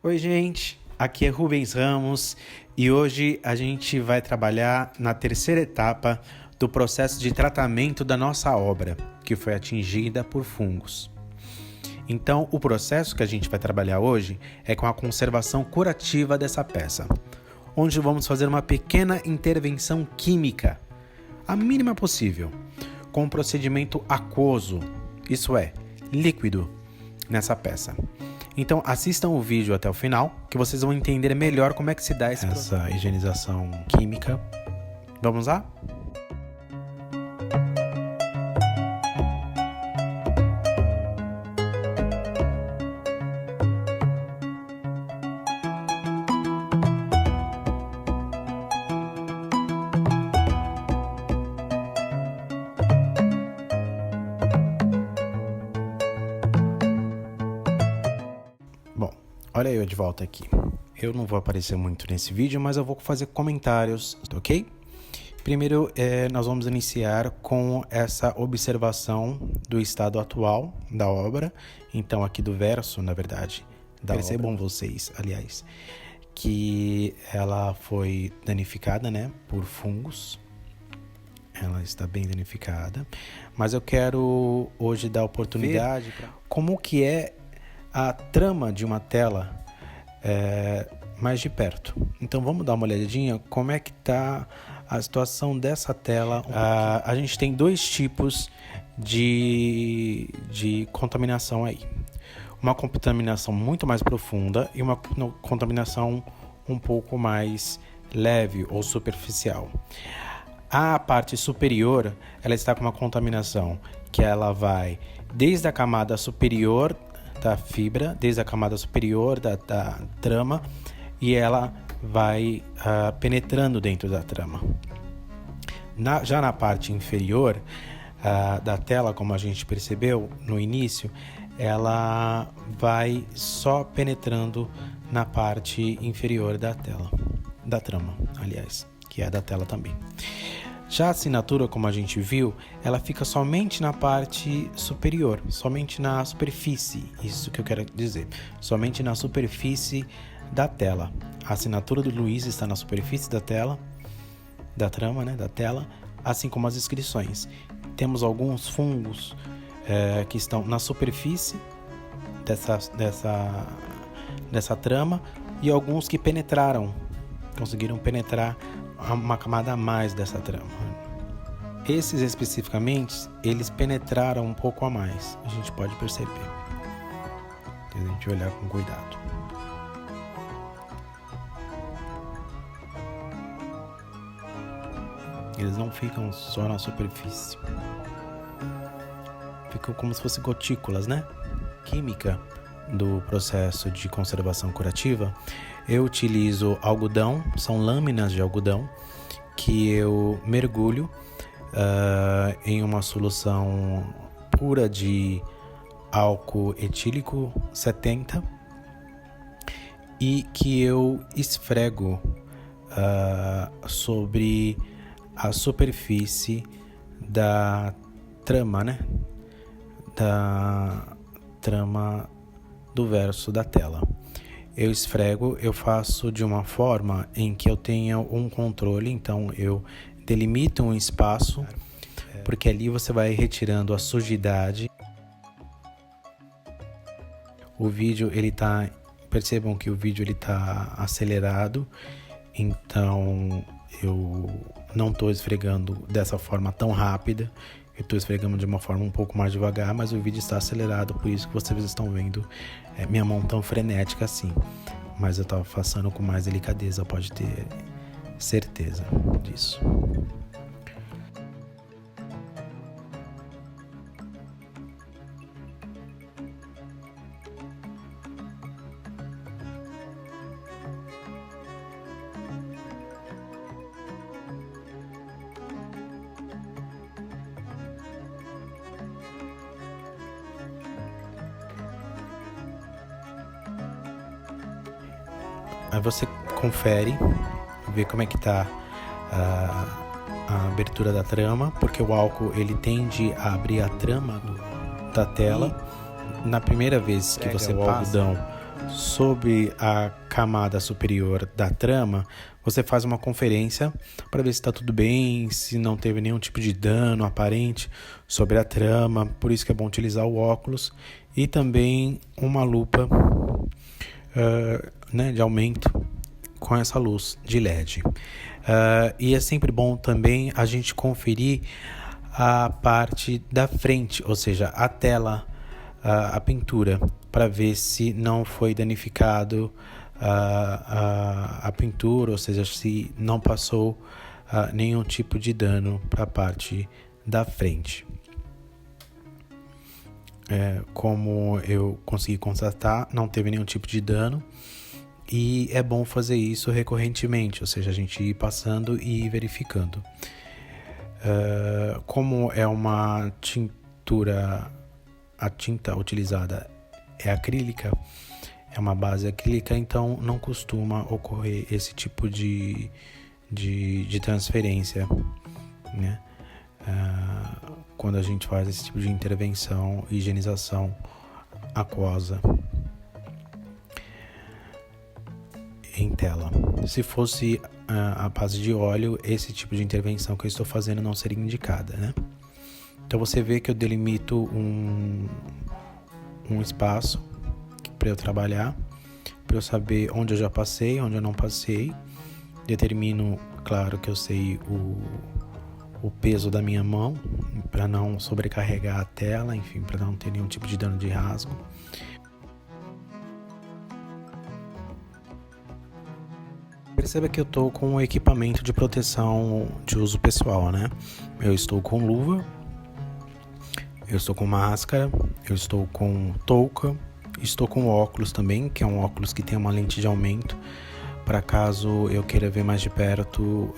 Oi, gente, aqui é Rubens Ramos e hoje a gente vai trabalhar na terceira etapa do processo de tratamento da nossa obra, que foi atingida por fungos. Então, o processo que a gente vai trabalhar hoje é com a conservação curativa dessa peça, onde vamos fazer uma pequena intervenção química, a mínima possível, com um procedimento aquoso, isso é, líquido, nessa peça. Então assistam o vídeo até o final, que vocês vão entender melhor como é que se dá essa higienização química. Vamos lá? Olha eu de volta aqui. Eu não vou aparecer muito nesse vídeo, mas eu vou fazer comentários, ok? Primeiro, nós vamos iniciar com essa observação do estado atual da obra. Então, aqui do verso, na verdade, percebam vocês, aliás, que ela foi danificada, né, por fungos. Ela está bem danificada. Mas eu quero hoje dar oportunidade para como que é a trama de uma tela mais de perto. Então vamos dar uma olhadinha como é que está a situação dessa tela. A gente tem dois tipos de contaminação aí. Uma contaminação muito mais profunda e uma contaminação um pouco mais leve ou superficial. A parte superior, ela está com uma contaminação que ela vai desde a camada superior da fibra, desde a camada superior da trama, e ela vai penetrando dentro da trama. Já na parte inferior da tela, como a gente percebeu no início, ela vai só penetrando na parte inferior da trama, aliás, que é da tela também. Já a assinatura, como a gente viu, ela fica somente na parte superior, somente na superfície, isso que eu quero dizer, somente na superfície da tela. A assinatura do Luiz está na superfície da tela, da trama, né, da tela, assim como as inscrições. Temos alguns fungos que estão na superfície dessa trama e alguns que conseguiram penetrar uma camada a mais dessa trama. Esses especificamente, eles penetraram um pouco a mais, a gente pode perceber. A gente olhar com cuidado. Eles não ficam só na superfície. Ficam como se fossem gotículas, né? Química do processo de conservação curativa, eu utilizo algodão, são lâminas de algodão que eu mergulho em uma solução pura de álcool etílico 70 e que eu esfrego sobre a superfície da trama, né? Da trama do verso da tela. Eu esfrego, eu faço de uma forma em que eu tenha um controle, então eu delimito um espaço, porque ali você vai retirando a sujidade. O vídeo, percebam que o vídeo ele tá acelerado, então eu não estou esfregando dessa forma tão rápida. Eu estou esfregando de uma forma um pouco mais devagar, mas o vídeo está acelerado, por isso que vocês estão vendo minha mão tão frenética assim. Mas eu estava passando com mais delicadeza, pode ter certeza disso. Aí você confere, vê como é que tá a abertura da trama, porque o álcool ele tende a abrir a trama da tela. Na primeira vez que você passa o algodão Sobre a camada superior da trama, você faz uma conferência para ver se está tudo bem, se não teve nenhum tipo de dano aparente sobre a trama. Por isso que é bom utilizar o óculos e também uma lupa de aumento com essa luz de LED. E é sempre bom também a gente conferir a parte da frente, ou seja, a tela, a pintura, para ver se não foi danificado a pintura, ou seja, se não passou nenhum tipo de dano para a parte da frente. Como eu consegui constatar, não teve nenhum tipo de dano. E é bom fazer isso recorrentemente, ou seja, a gente ir passando e verificando. Como é uma tintura, a tinta utilizada é acrílica, é uma base acrílica, então não costuma ocorrer esse tipo de transferência, né? Quando a gente faz esse tipo de intervenção e higienização aquosa em tela. Se fosse a base de óleo, esse tipo de intervenção que eu estou fazendo não seria indicada, né? Então você vê que eu delimito um espaço para eu trabalhar, para eu saber onde eu já passei, onde eu não passei. Determino, claro, que eu sei o peso da minha mão para não sobrecarregar a tela, enfim, para não ter nenhum tipo de dano de rasgo. Perceba que eu estou com um equipamento de proteção de uso pessoal, né? Eu estou com luva, eu estou com máscara, eu estou com touca, estou com óculos também, que é um óculos que tem uma lente de aumento, para caso eu queira ver mais de perto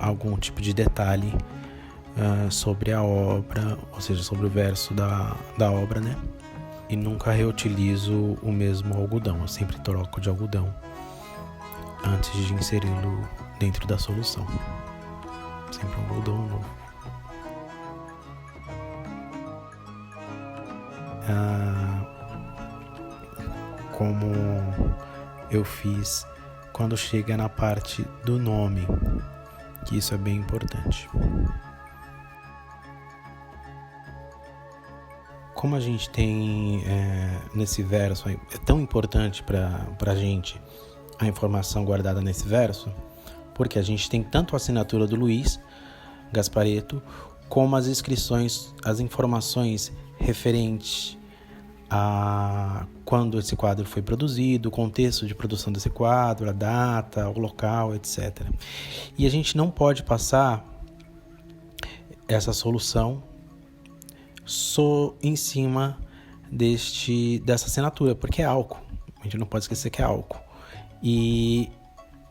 algum tipo de detalhe sobre a obra, ou seja, sobre o verso da obra, né? E nunca reutilizo o mesmo algodão, eu sempre troco de algodão antes de inseri-lo dentro da solução. Sempre um algodão novo. Como eu fiz quando chega na parte do nome, que isso é bem importante. Como a gente tem nesse verso, é tão importante para a gente a informação guardada nesse verso, porque a gente tem tanto a assinatura do Luiz Gasparetto, como as inscrições, as informações referentes a quando esse quadro foi produzido, o contexto de produção desse quadro, a data, o local, etc. E a gente não pode passar essa solução só em cima dessa assinatura, porque é álcool. A gente não pode esquecer que é álcool. E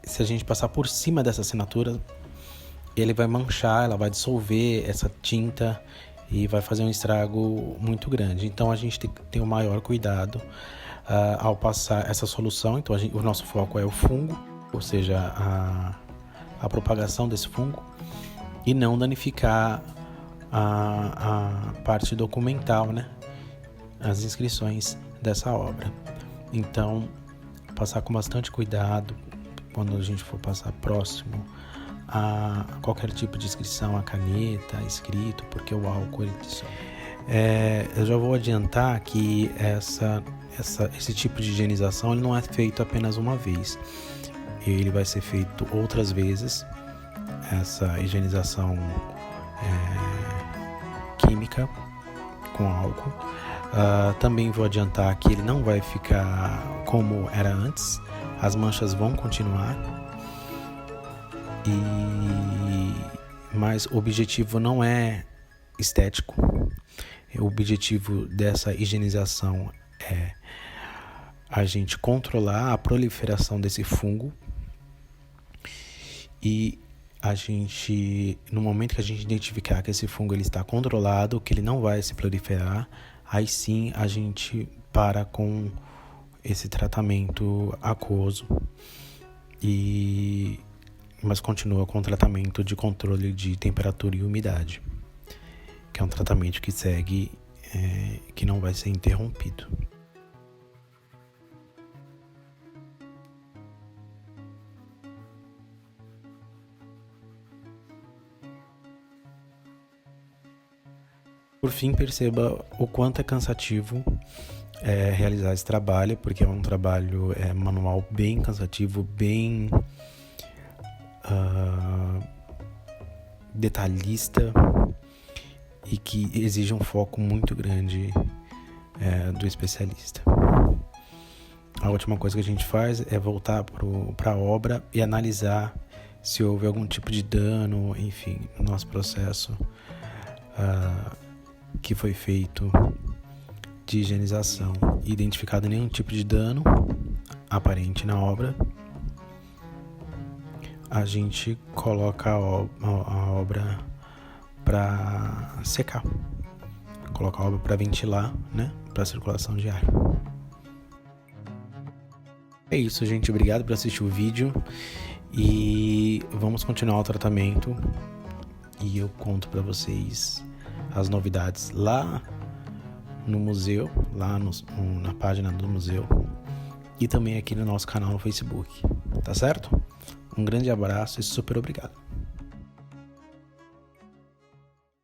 se a gente passar por cima dessa assinatura, ele vai manchar, ela vai dissolver essa tinta e vai fazer um estrago muito grande. Então a gente tem que ter o maior cuidado ao passar essa solução. Então o nosso foco é o fungo, ou seja, a propagação desse fungo, e não danificar a parte documental, né? As inscrições dessa obra. Então, passar com bastante cuidado quando a gente for passar próximo a qualquer tipo de inscrição, a caneta, escrito, porque o álcool ele dissolve. Eu já vou adiantar que esse tipo de higienização ele não é feito apenas uma vez. Ele vai ser feito outras vezes. Essa higienização química com álcool. Também vou adiantar que ele não vai ficar como era antes. As manchas vão continuar. Mas o objetivo não é estético. O objetivo dessa higienização é a gente controlar a proliferação desse fungo e a gente, no momento que a gente identificar que esse fungo ele está controlado, que ele não vai se proliferar, aí sim a gente para com esse tratamento aquoso, mas continua com o tratamento de controle de temperatura e umidade, que é um tratamento que segue, que não vai ser interrompido. Por fim, perceba o quanto é cansativo realizar esse trabalho, porque é um trabalho manual bem cansativo, bem detalhista e que exige um foco muito grande do especialista. A última coisa que a gente faz é voltar para a obra e analisar se houve algum tipo de dano, enfim, no nosso processo que foi feito de higienização. Identificado nenhum tipo de dano aparente na obra, a gente coloca a obra para secar, coloca a obra para ventilar, né, para circulação de ar. É isso, gente. Obrigado por assistir o vídeo e vamos continuar o tratamento e eu conto para vocês as novidades lá no museu, lá na página do museu e também aqui no nosso canal no Facebook, tá certo? Um grande abraço e super obrigado.